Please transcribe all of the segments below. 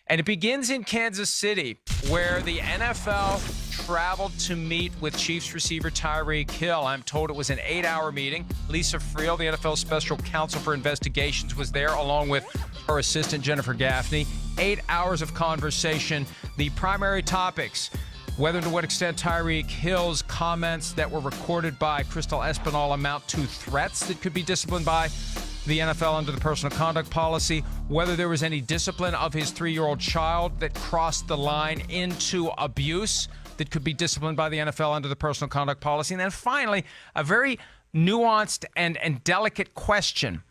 And it begins in Kansas City, where the NFL traveled to meet with Chiefs receiver Tyreek Hill. I'm told it was an 8-hour meeting. Lisa Friel, the NFL Special Counsel for Investigations, was there, along with her assistant, Jennifer Gaffney. 8 hours of conversation. The primary topics: whether and to what extent Tyreek Hill's comments that were recorded by Crystal Espinal amount to threats that could be disciplined by the NFL under the personal conduct policy, whether there was any discipline of his 3-year-old child that crossed the line into abuse that could be disciplined by the NFL under the personal conduct policy. And then finally, a very nuanced and delicate question: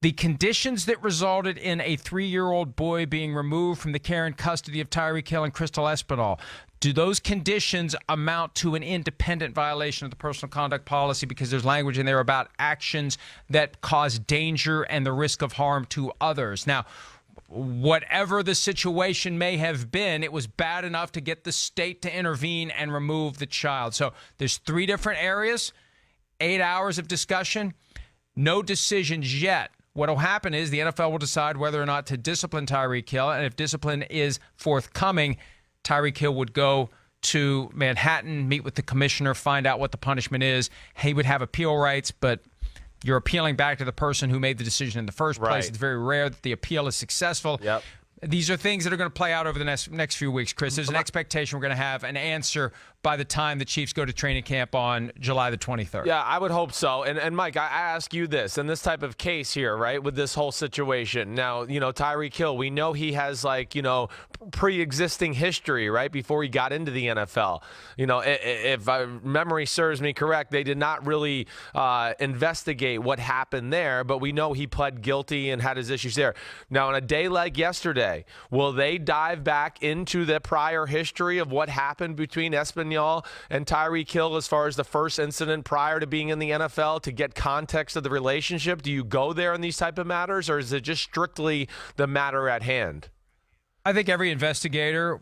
the conditions that resulted in a 3-year-old boy being removed from the care and custody of Tyreek Hill and Crystal Espinal, do those conditions amount to an independent violation of the personal conduct policy? Because there's language in there about actions that cause danger and the risk of harm to others. Now, whatever the situation may have been, it was bad enough to get the state to intervene and remove the child. So there's 3 different areas, 8 hours of discussion, no decisions yet. What will happen is the NFL will decide whether or not to discipline Tyreek Hill, and if discipline is forthcoming, Tyreek Hill would go to Manhattan, meet with the commissioner, find out what the punishment is. He would have appeal rights, but you're appealing back to the person who made the decision in the first place. Right. It's very rare that the appeal is successful. Yep. These are things that are going to play out over the next few weeks, Chris. There's an expectation we're going to have an answer by the time the Chiefs go to training camp on July the 23rd. Yeah, I would hope so. And Mike, I ask you this, in this type of case here, right, with this whole situation. Now, Tyreek Hill, we know he has, pre-existing history, right, before he got into the NFL. If memory serves me correct, they did not really investigate what happened there, but we know he pled guilty and had his issues there. Now, on a day like yesterday, will they dive back into the prior history of what happened between Espinal and Tyreek Hill as far as the first incident prior to being in the NFL to get context of the relationship? Do you go there in these type of matters, or is it just strictly the matter at hand? I think every investigator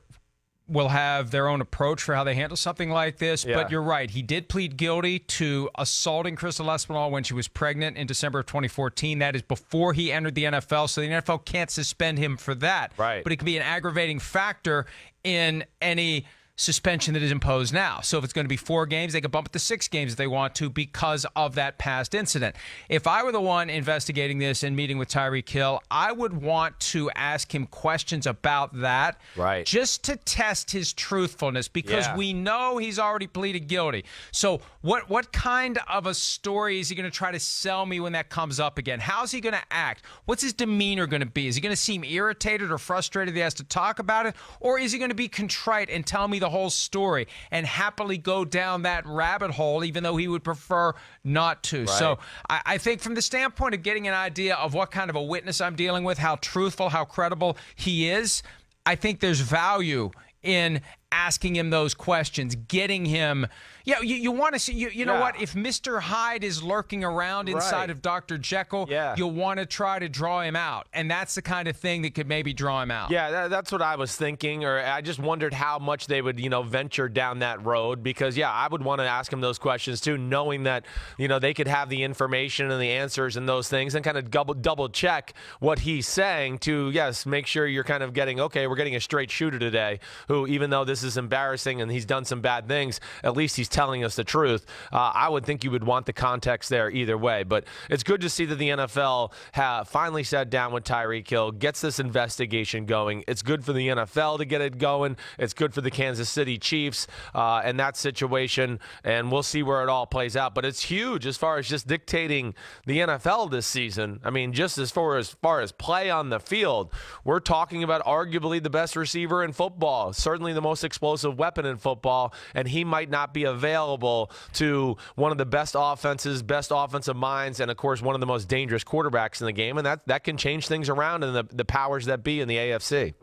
will have their own approach for how they handle something like this. Yeah. But you're right. He did plead guilty to assaulting Crystal Espinal when she was pregnant in December of 2014. That is before he entered the NFL. So the NFL can't suspend him for that. Right. But it can be an aggravating factor in any suspension that is imposed now. So if it's going to be 4 games, they can bump it to 6 games if they want to because of that past incident. If I were the one investigating this and meeting with Tyreek Hill, I would want to ask him questions about that, right, just to test his truthfulness, because we know he's already pleaded guilty. So what kind of a story is he going to try to sell me when that comes up again? How's he going to act? What's his demeanor going to be? Is he going to seem irritated or frustrated that he has to talk about it? Or is he going to be contrite and tell me the whole story and happily go down that rabbit hole, even though he would prefer not to? Right. So I think from the standpoint of getting an idea of what kind of a witness I'm dealing with, how truthful, how credible he is, I think there's value in asking him those questions, getting him. You want to see, you know what? If Mr. Hyde is lurking around inside of Dr. Jekyll, you'll want to try to draw him out. And that's the kind of thing that could maybe draw him out. Yeah, that's what I was thinking. Or I just wondered how much they would, venture down that road. Because, I would want to ask him those questions too, knowing that, they could have the information and the answers and those things, and kind of double check what he's saying to, make sure you're kind of getting, okay, we're getting a straight shooter today who, even though this is embarrassing and he's done some bad things, at least he's telling us the truth. I would think you would want the context there either way. But it's good to see that the NFL finally sat down with Tyreek Hill, gets this investigation going. It's good for the NFL to get it going. It's good for the Kansas City Chiefs and that situation, and we'll see where it all plays out. But it's huge as far as just dictating the NFL this season. I mean, just as far as play on the field, we're talking about arguably the best receiver in football, certainly the most explosive weapon in football, and he might not be available to one of the best offenses, best offensive minds, and of course one of the most dangerous quarterbacks in the game, and that can change things around in the powers that be in the AFC.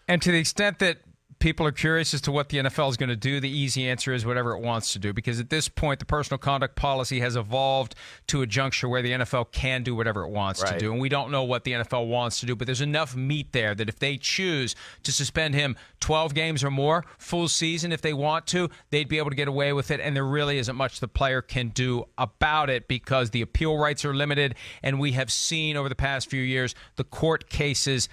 And to the extent that people are curious as to what the NFL is going to do, the easy answer is whatever it wants to do, because at this point the personal conduct policy has evolved to a juncture where the NFL can do whatever it wants to do, and we don't know what the NFL wants to do, but there's enough meat there that if they choose to suspend him 12 games or more, full season if they want to, they'd be able to get away with it, and there really isn't much the player can do about it because the appeal rights are limited, and we have seen over the past few years the court cases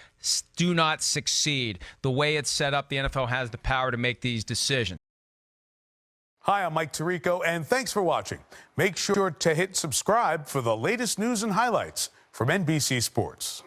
do not succeed. The way it's set up, the NFL has the power to make these decisions. Hi, I'm Mike Tirico, and thanks for watching. Make sure to hit subscribe for the latest news and highlights from NBC Sports.